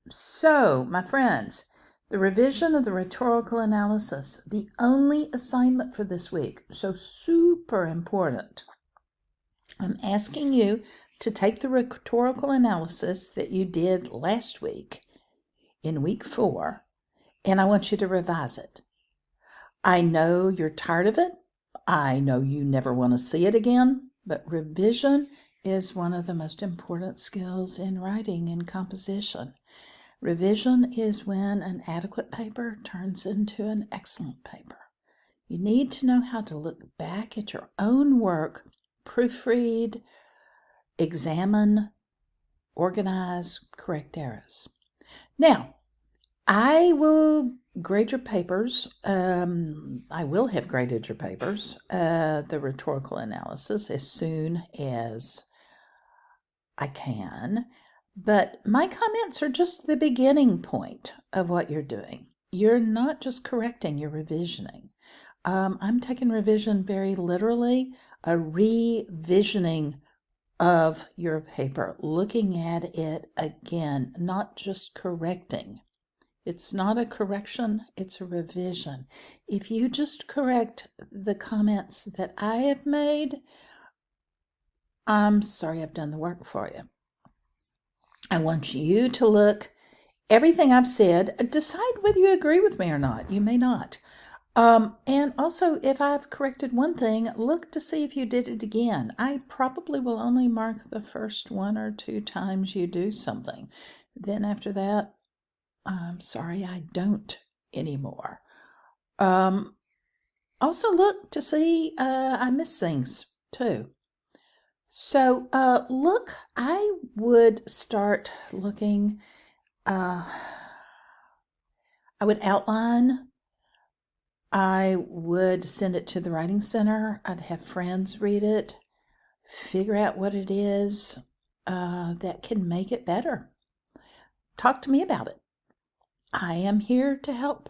So, my friends, the revision of the rhetorical analysis, the only assignment for this week, so super important. I'm asking you to take the rhetorical analysis that you did last week in week 4, and I want you to revise it. I know you're tired of it. I know you never want to see it again, but revision is one of the most important skills in writing and composition. Revision is when an adequate paper turns into an excellent paper. You need to know how to look back at your own work, proofread, examine, organize, correct errors. Now, I will grade your papers. I will have graded your papers, the rhetorical analysis, as soon as I can. But my comments are just the beginning point of what you're doing. You're not just correcting, you're revisioning. I'm taking revision very literally, a revisioning of your paper, looking at it again, not just correcting. It's not a correction, it's a revision. If you just correct the comments that I have made, I'm sorry I've done the work for you. I want you to look everything I've said, decide whether you agree with me or not. You may not. And also, if I've corrected one thing, look to see if you did it again. I probably will only mark the first 1 or 2 times you do something. Then after that, I'm sorry, I don't anymore. Also look to see I miss things too. So look, I would start looking. I would outline. I would send it to the Writing Center. I'd have friends read it, figure out what it is that can make it better. Talk to me about it. I am here to help.